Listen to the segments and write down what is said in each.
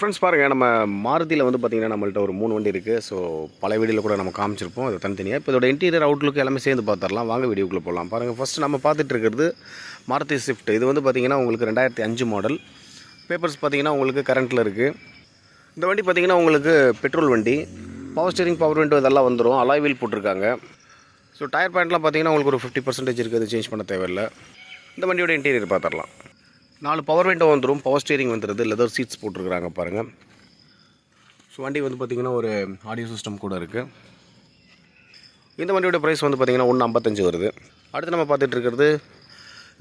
Friends பாருங்கள், நம்ம மாருதியில் வந்து பார்த்திங்கன்னா நம்மள்ட்ட ஒரு 3 வண்டி இருக்குது. ஸோ பல வீடியோவில் கூட நம்ம காமிச்சிருப்போம் அது தனித்தனியாக. இப்போ இதோட இன்டீரியர் அவுட்லுக் எல்லாமே சேர்ந்து பார்த்துடலாம். வாங்க வீடியோக்குள்ளே போகலாம். பாருங்கள், ஃபஸ்ட்டு நம்ம பார்த்துட்டு இருக்கிறது மாருதி ஸ்விஃப்ட். இது வந்து பார்த்திங்கன்னா உங்களுக்கு 2005 மாடல். பேப்பர்ஸ் பார்த்திங்கன்னா உங்களுக்கு கரண்ட்டில் இருக்குது. இந்த வண்டி பார்த்திங்கன்னா உங்களுக்கு பெட்ரோல் வண்டி. பவர் ஸ்டீரிங், பவர் விண்டோ இதெல்லாம் வந்துடும். அலாய் வீல் போட்டிருக்காங்க. ஸோ டயர் பாயிண்ட்லாம் பார்த்திங்கன்னா உங்களுக்கு ஒரு 50% இருக்குது. சேஞ்ச் பண்ண தேவையில்லை. இந்த வண்டியோட இன்டீரியர் பார்த்துடலாம். 4 பவர் விண்டோ வந்துடும். பவர் ஸ்டீரிங் வந்துடுது. லெதர் சீட்ஸ் போட்டிருக்கிறாங்க பாருங்கள். ஸோ வண்டி வந்து பார்த்திங்கன்னா ஒரு ஆடியோ சிஸ்டம் கூட இருக்குது. இந்த வண்டியோட ப்ரைஸ் வந்து பார்த்திங்கன்னா 155 வருது. அடுத்து நம்ம பார்த்துட்டு இருக்கிறது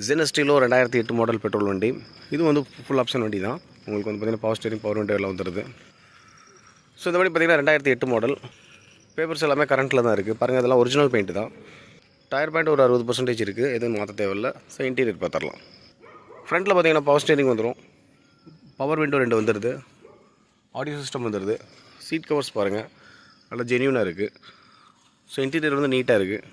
ஜெனஸ்டீலோ 2008 மாடல் பெட்ரோல் வண்டி. இது வந்து ஃபுல் ஆப்ஷன் வண்டி தான். உங்களுக்கு வந்து பார்த்திங்கன்னா பவர் ஸ்டீரிங், பவர் விண்டோ எல்லாம் வந்துடுது. ஸோ இந்த வண்டி பார்த்திங்கன்னா 2008 மாடல். பேப்பர்ஸ் எல்லாமே கரண்ட்டில் தான் இருக்குது. பாருங்கள், அதெல்லாம் ஒரிஜினல் பெயிண்ட் தான். டயர் பாயிண்ட் ஒரு 60% இருக்குது. எதுவும் மாற்ற தேவையில்லை. ஸோ இன்டீரியர் பார்த்துடலாம். ஃப்ரண்ட்டில் பார்த்திங்கன்னா பவர் ஸ்டீரிங் வந்துடும். பவர் விண்டோ 2 வந்துடுது. ஆடியோ சிஸ்டம் வந்துடுது. சீட் கவர்ஸ் பாருங்கள், நல்லா ஜென்யூனாக இருக்குது. ஸோ இன்டீரியர் வந்து நீட்டாக இருக்குது.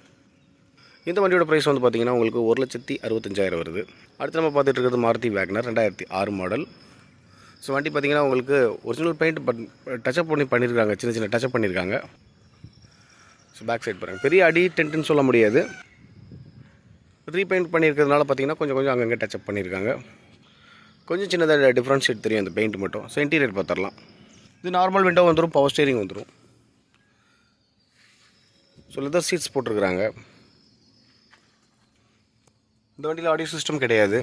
இந்த வண்டியோட ப்ரைஸ் வந்து பார்த்திங்கன்னா உங்களுக்கு 1,65,000 வருது. அடுத்து நம்ம பார்த்துட்டு இருக்கிறது மாருதி வேகனர் 2006 மாடல். ஸோ வண்டி பார்த்திங்கன்னா உங்களுக்கு ஒரிஜினல் பெயிண்ட் பட் டச்சப் பண்ணியிருக்காங்க. சின்ன சின்ன டச்சப் பண்ணியிருக்காங்க. ஸோ பேக் சைட் பாருங்கள், பெரிய அடி டென்ட்டுன்னு சொல்ல முடியாது. ரீபெயிண்ட் பண்ணியிருக்கிறதுனால பார்த்திங்கன்னா கொஞ்சம் அங்கங்கே டச்சப் பண்ணியிருக்காங்க. கொஞ்சம் சின்னதாக டிஃப்ரென்ஷியேட் தெரியும் அந்த பெயிண்ட் மட்டும். ஸோ இன்டீரியர் பார்த்துடலாம். இது நார்மல் விண்டோ வந்துடும். பவர் ஸ்டீரிங் வந்துடும். ஸோ லெதர் சீட்ஸ் போட்டிருக்கிறாங்க. இந்த வண்டியில் ஆடியோ சிஸ்டம் கிடையாது.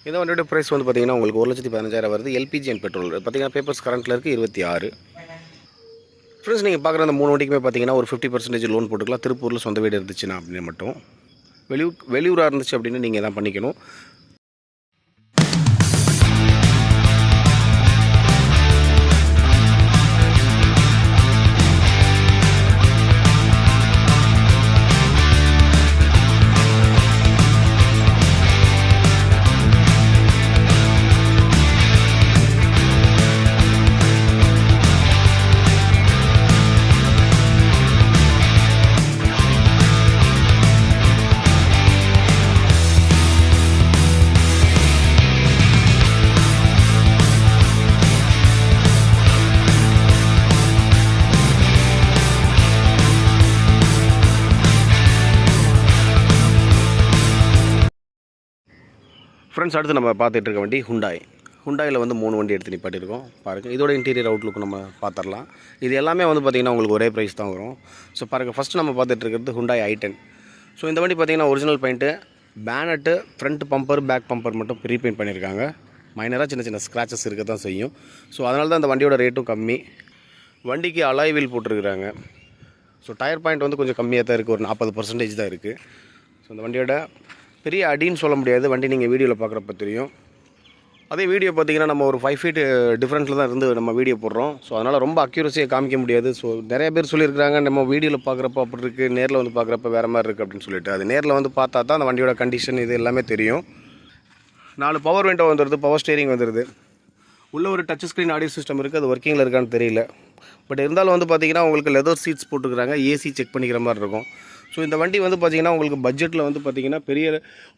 இந்த வண்டியோட ப்ரைஸ் வந்து பார்த்திங்கன்னா உங்களுக்கு 1,15,000 வருது. எல்பிஜி அண்ட் பெட்ரோல் பார்த்திங்கன்னா பேப்பர்ஸ் கரண்ட்டில் இருக்குது 26. ஃப்ரெண்ட்ஸ், நீங்கள் பார்க்குற அந்த 3 வண்டிக்குமே பார்த்திங்கன்னா ஒரு 50% லோன் போட்டுக்கலாம். திருப்பூரில் சொந்த வீடு இருந்துச்சுன்னா அப்படின்னு மட்டும். வெளியூராக இருந்துச்சு அப்படின்னு நீங்கள் தான் பண்ணிக்கணும். ஃப்ரெண்ட்ஸ், அடுத்து நம்ம பார்த்துட்டு இருக்க வண்டி ஹுண்டாயில் வந்து 3 வண்டி எடுத்து நிப்பாட்டியிருக்கோம். பாருங்கள், இதோட இன்டீரியர் அவுட்லுக் நம்ம பார்த்துடலாம். இது எல்லாமே வந்து பார்த்திங்கன்னா உங்களுக்கு ஒரே ப்ரைஸ் தான் வரும். ஸோ பாருங்கள், ஃபஸ்ட்டு நம்ம பார்த்துட்டு இருக்கிறது ஹுண்டாய் i10. ஸோ இந்த வண்டி பார்த்திங்கன்னா original paint, bonnet, front bumper, back bumper மட்டும் ரீபெயிண்ட் பண்ணியிருக்காங்க. மைனராக சின்ன சின்ன ஸ்க்ராச்சஸ் இருக்க தான் செய்யும். ஸோ அதனால தான் இந்த வண்டியோட ரேட்டும் கம்மி. வண்டிக்கு அலாய் வீல் போட்டிருக்கிறாங்க. ஸோ டயர் பாயிண்ட் வந்து கொஞ்சம் கம்மியாக தான் இருக்குது. ஒரு 40% தான் இருக்குது. ஸோ இந்த வண்டியோட பெரிய அடின்னு சொல்ல முடியாது. வண்டி நீங்கள் வீடியோவில் பார்க்குறப்ப தெரியும். அதே வீடியோ பார்த்திங்கன்னா நம்ம ஒரு 5 ஃபீட் டிஃப்ரெண்ட்டில் தான் இருந்து நம்ம வீடியோ போடுறோம். ஸோ அதனால் ரொம்ப அக்யூரஸியாக காமிக்க முடியாது. ஸோ நிறைய பேர் சொல்லியிருக்காங்க, நம்ம வீடியோவில் பார்க்குறப்ப அப்படி இருக்குது, நேரில் வந்து பார்க்குறப்ப வேறு மாதிரி இருக்குது அப்படின்னு சொல்லிட்டு. அது நேரில் வந்து பார்த்தா தான் அந்த வண்டியோட கண்டிஷன் இது எல்லாமே தெரியும். 4 பவர் விண்டோ வந்துடுது. பவர் ஸ்டீரிங் வந்துடுது. உள்ள ஒரு டச் ஸ்க்ரீன் ஆடியோ சிஸ்டம் இருக்குது. அது ஒர்க்கிங்கில் இருக்கான்னு தெரியல. பட் இருந்தாலும் வந்து பார்த்திங்கன்னா உங்களுக்கு லெதர் சீட்ஸ் போட்டுருக்குறாங்க. ஏசி செக் பண்ணிக்கிற மாதிரி இருக்கும். ஸோ இந்த வண்டி வந்து பார்த்திங்கன்னா உங்களுக்கு பட்ஜெட்டில் வந்து பார்த்திங்கன்னா பெரிய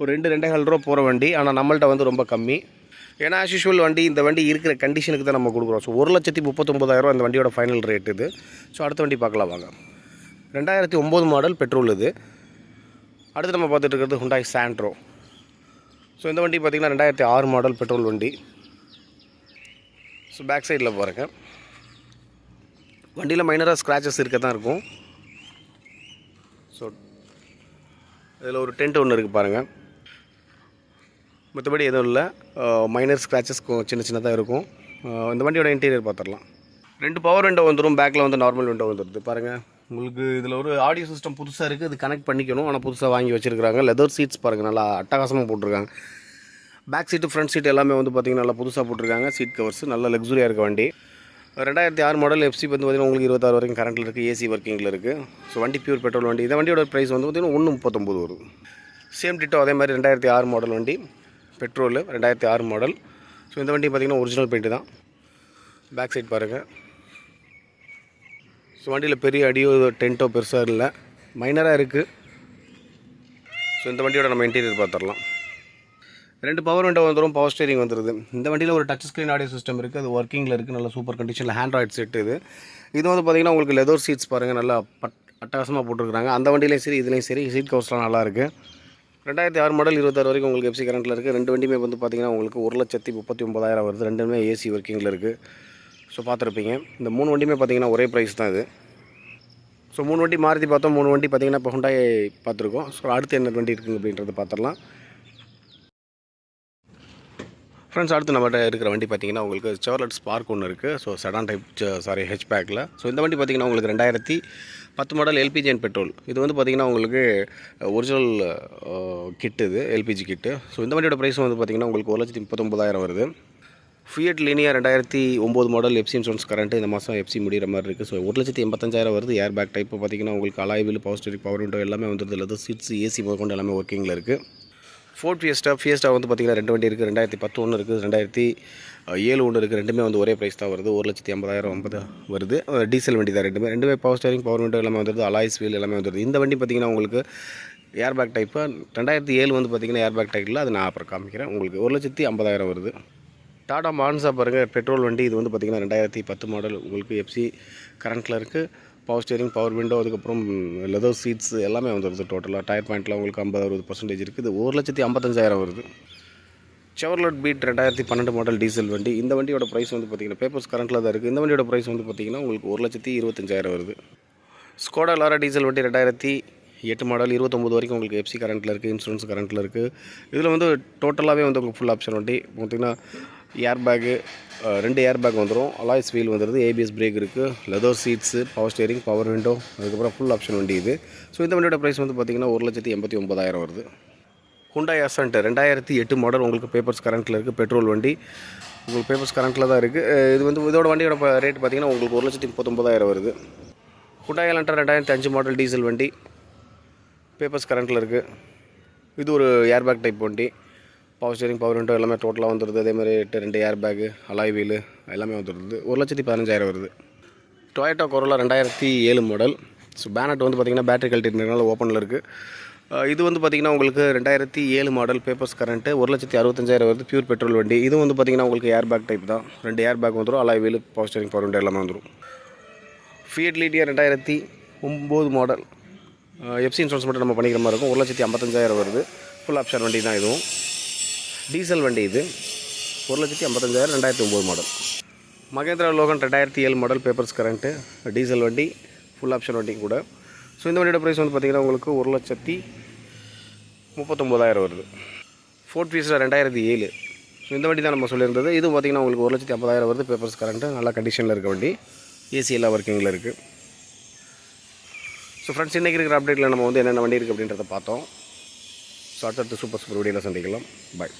ஒரு 2-2.5 ரூபா போகிற வண்டி. ஆனால் நம்மள்ட்ட வந்து ரொம்ப கம்மி. ஏன்னா ஆஸ் யூஷுவல் வண்டி இந்த வண்டி இருக்கிற கண்டிஷனுக்கு தான் நம்ம கொடுக்குறோம். ஸோ 1,39,000 இந்த வண்டியோட ஃபைனல் ரேட் இது. ஸோ அடுத்த வண்டி பார்க்கலாம் வாங்க. 2009 மாடல் பெட்ரோல் இது. அடுத்து நம்ம பார்த்துட்டு இருக்கிறது ஹுண்டாய் சாண்ட்ரோ. ஸோ இந்த வண்டி பார்த்திங்கன்னா 2006 மாடல் பெட்ரோல் வண்டி. ஸோ பேக் சைடில் பாருங்கள், வண்டியில் மைனராக ஸ்க்ராச்சஸ் இருக்க தான் இருக்கும். ஸோ இதில் ஒரு டென்ட் ஒன்று இருக்குது பாருங்கள். மற்றபடி எதுவும் இல்லை. மைனர் ஸ்க்ராச்சஸ் சின்ன சின்னதாக இருக்கும். இந்த வண்டியோட இன்டீரியர் பார்த்துடலாம். 2 பவர் விண்டோ வந்துடும். பேக்கில் வந்து நார்மல் விண்டோ வந்துடுது. பாருங்கள், உங்களுக்கு இதில் ஒரு ஆடியோ சிஸ்டம் புதுசாக இருக்குது. இது கனெக்ட் பண்ணிக்கணும். ஆனால் புதுசாக வாங்கி வச்சுருக்காங்க. லெதர் சீட்ஸ் பாருங்கள், நல்லா அட்டகாசமாக போட்டிருக்காங்க. பேக் சீட்டு, ஃப்ரண்ட் சீட் எல்லாமே வந்து பார்த்திங்கன்னா நல்லா புதுசாக போட்டிருக்காங்க. சீட் கவர்ஸ் நல்ல லக்ஸுரியாக இருக்க வண்டி. 2006 மாடல். எஃப்சி வந்து பார்த்திங்கன்னா உங்களுக்கு 26 வரைக்கும் கரண்ட்டில் இருக்குது. ஏசி ஒர்க்கிங்கில் இருக்குது. ஸோ வண்டி பியூர் பெட்ரோல் வண்டி. இந்த வண்டியோட ப்ரைஸ் வந்து பார்த்திங்கன்னா 1,39 வருது. சேம் டிட்டோ அதே மாதிரி 2006 மாடல் வண்டி. Petrol 2006 model. ஸோ இந்த வண்டி பார்த்திங்கன்னா ஒரிஜினல் பெயிண்ட்டு தான். பேக் சைட் பாருங்கள். ஸோ வண்டியில் பெரிய அடியோ டென்ட்டோ பெருசாக இல்லை, மைனராக இருக்குது. ஸோ இந்த வண்டியோட நம்ம இன்டீரியர் பார்த்துடலாம். 2 பவர் விண்டோ வந்துடும், பவர் ஸ்டீரிங் வந்துடுது. இந்த வண்டியில் ஒரு டச் ஸ்க்ரீன் ஆடியோ சிஸ்டம் இருக்குது, அது ஒர்க்கிங்கில் இருக்குது, நல்ல சூப்பர் கண்டிஷனில் ஆண்ட்ராய்டு செட் இது. இது வந்து பார்த்திங்கன்னா உங்களுக்கு லெதர் சீட்ஸ் பாருங்கள், நல்லா அட்டகாசமாக போட்டுருக்காங்க. அந்த வண்டியிலையும் சரி இதுலேயும் சரி சீட் கவர்ஸ்லாம் நல்லாயிருக்கு. 2006 மாடல் 26 வரைக்கும் உங்களுக்கு எஃப்சி கரண்ட்டில் இருக்குது. 2 வண்டியுமே வந்து பார்த்திங்கன்னா உங்களுக்கு 1,39,000 வருது. 2மே ஏசி ஒர்க்கிங்கில் இருக்குது. ஸோ பார்த்துருப்பீங்க. இந்த 3 வண்டியுமே பார்த்திங்கன்னா ஒரே ப்ரைஸ் தான் இது. ஸோ 3 வண்டி மாருதி பார்த்தோம், 3 வண்டி பார்த்திங்கன்னா இப்போ ஹுண்டாய் பார்த்துருக்கோம். ஸோ அடுத்து என்ன வண்டி இருக்குங்க அப்படின்றத பார்த்துடலாம். ஃப்ரெண்ட்ஸ், அடுத்து நம்மகிட்ட இருக்கிற வண்டி பார்த்திங்கன்னா உங்களுக்கு செவர்லெட் ஸ்பார்க் ஒன்று இருக்குது. ஸோ செடான் டைப் ஹெச்பேக்கில். ஸோ இந்த வண்டி பார்த்திங்கன்னா உங்களுக்கு 2010 மாடல் எல்பிஜி அண்ட் பெட்ரோல். இது வந்து பார்த்திங்கன்னா உங்களுக்கு ஒரிஜினல் கிட்டு, இது எல்பிஜி கிட்டு. ஸோ இந்த வண்டியோட ப்ரைஸ் வந்து பார்த்திங்கன்னா உங்களுக்கு 1,39,000 வருது. Fiat Linea 2009 model FC insurance current இந்த மாதம் எஃப்சி முடிகிற மாதிரி இருக்குது. ஸோ 1,85,000 வருது. ஏர் பேக் டைப்பு பார்த்திங்கன்னா உங்களுக்கு alloy wheel, power steering, power window எல்லாமே வந்துடுது. இல்லை சீட்ஸ் ஏசி முதற்கொண்டு எல்லாமே ஒர்க்கிங்கில் இருக்குது. ஃபோர்ட் ஃபியஸ்டா வந்து பார்த்திங்கன்னா 2 வண்டி இருக்குது. 2010 ஒன்று இருக்குது, 2007 ஒன்று இருக்குது. ரெண்டுமே வந்து ஒரே ப்ரைஸ் தான் வருது. 1,80,000 வருது. டீசல் வண்டி தான் ரெண்டுமே பவர் ஸ்டீரிங், பவர் விண்டோ எல்லாமே வந்துடுது. அலாய்ஸ் வீல் எல்லாமே வந்துடுது. இந்த வண்டி பார்த்திங்கன்னா உங்களுக்கு ஏர் பேக் டைப்பு. 2007 வந்து பார்த்திங்கன்னா ஏர் பேக் டைப்பில், அது நான் அப்புறம் காமிக்கிறேன். உங்களுக்கு 1,50,000 வருது. டாடா மான்சா பாருங்கள், பெட்ரோல் வண்டி. இது வந்து பார்த்திங்கன்னா 2010 மாடல் உங்களுக்கு எஃப்சி கரண்ட்டில் இருக்குது. பவர் ஸ்டீரிங், பவர் விண்டோ, அதுக்கப்புறம் லெதர் சீட்ஸ் எல்லாமே வந்துடுது. டோட்டலாக டயர் பாயிண்ட்டில் உங்களுக்கு 50-60% இருக்குது. 1,55,000 வருது. செவர்லெட் பீட் 2012 மாடல் டீசல் வண்டி. இந்த வண்டியோட ப்ரைஸ் வந்து பார்த்திங்கன்னா பேப்பர்ஸ் கரண்ட்டில் தான் இருக்குது. இந்த வண்டியோட ப்ரைஸ் வந்து பார்த்திங்கன்னா உங்களுக்கு 1,25,000 வருது. ஸ்கோடா லாரா டீசல் வண்டி 2008 மாடல் 29 வரைக்கும் உங்களுக்கு எஃப்சி கரண்ட்டில் இருக்குது, இன்சூரன்ஸ் கரண்ட்டில் இருக்குது. இதில் வந்து டோட்டலாகவே வந்து உங்களுக்கு ஃபுல் ஆப்ஷன் வண்டி. பார்த்திங்கன்னா ஏர் பேக்கு 2 ஏர் பேக் வந்துடும், அலாய்ஸ் வீல் வந்துடுது, ஏபிஎஸ் பிரேக் இருக்குது, leather seats, power steering, power window, அதுக்கப்புறம் ஃபுல் ஆப்ஷன் வண்டி இது. ஸோ இந்த வண்டியோட ப்ரைஸ் வந்து பார்த்திங்கன்னா 1,89,000 வருது. ஹுண்டாய் அசன்ட் 2008 மாடல் உங்களுக்கு பேப்பர்ஸ் கரண்ட்டில் இருக்குது, பெட்ரோல் வண்டி. உங்களுக்கு பேப்பர்ஸ் கரண்ட்டில் தான் இருக்குது. இது வந்து இதோட வண்டியோட ரேட் பார்த்திங்கன்னா உங்களுக்கு 1,39,000 வருது. ஹுண்டாய் எலன்ட்ரா 2005 மாடல் டீசல் வண்டி, பேப்பர்ஸ் கரண்ட்டில் இருக்குது. இது ஒரு ஏர் பேக் டைப் வண்டி. பவர் ஸ்டீரிங், பவர் விண்டோ எல்லாமே டோட்டலாக வந்துடுது. அதேமாதிரி 2 ஏர் பேக்கு, அலாய் வீலு எல்லாமே வந்துடுது. 1,15,000 வருது. Toyota corolla 2007 model. So bonnet வந்து பார்த்திங்கன்னா பேட்டரி கழட்டினால ஓப்பனில் இருக்குது. இது வந்து பார்த்திங்கன்னா உங்களுக்கு 2007 மாடல் பேப்பர்ஸ் கரண்ட்டு 1,65,000 வருது. பியூர் பெட்ரோல் வண்டி. இது வந்து பார்த்திங்கன்னா உங்களுக்கு ஏர் பேக் டைப் தான். 2 ஏர் பேக் வந்துடும், alloy wheel, power steering, power window எல்லாமே வந்துடும். Fiat Linea 2009 model FC insurance மட்டும் நம்ம பண்ணிக்கிற மாதிரி இருக்கும். 1,55,000 வருது. ஃபுல் ஆப்ஷன் வண்டி தான் இதுவும். டீசல் வண்டி இது. 1,55,000 2009 model. Mahindra Logan 2007 model papers current diesel வண்டி, ஃபுல் ஆப்ஷன் வண்டி கூட. ஸோ இந்த வண்டியோட ப்ரைஸ் வந்து பார்த்திங்கன்னா உங்களுக்கு 1,39,000 வருது. Fort Fiesta 2007. ஸோ இந்த வண்டி தான் நம்ம சொல்லியிருந்தது. இது பார்த்திங்கன்னா உங்களுக்கு 1,50,000 வருது. பேப்பர்ஸ் கரண்ட்டு நல்ல கண்டிஷனில் இருக்க வண்டி, ஏசி எல்லாம் ஒர்க்கிங்கில் இருக்குது. ஸோ ஃப்ரெண்ட்ஸ், இன்றைக்கி இருக்கிற அப்டேட்டில் நம்ம வந்து என்னென்ன வண்டி இருக்குது அப்படின்றத பார்த்தோம். ஸோ அடுத்தடுத்து சூப்பர் வீடியோவில் சந்திக்கலாம். பாய்.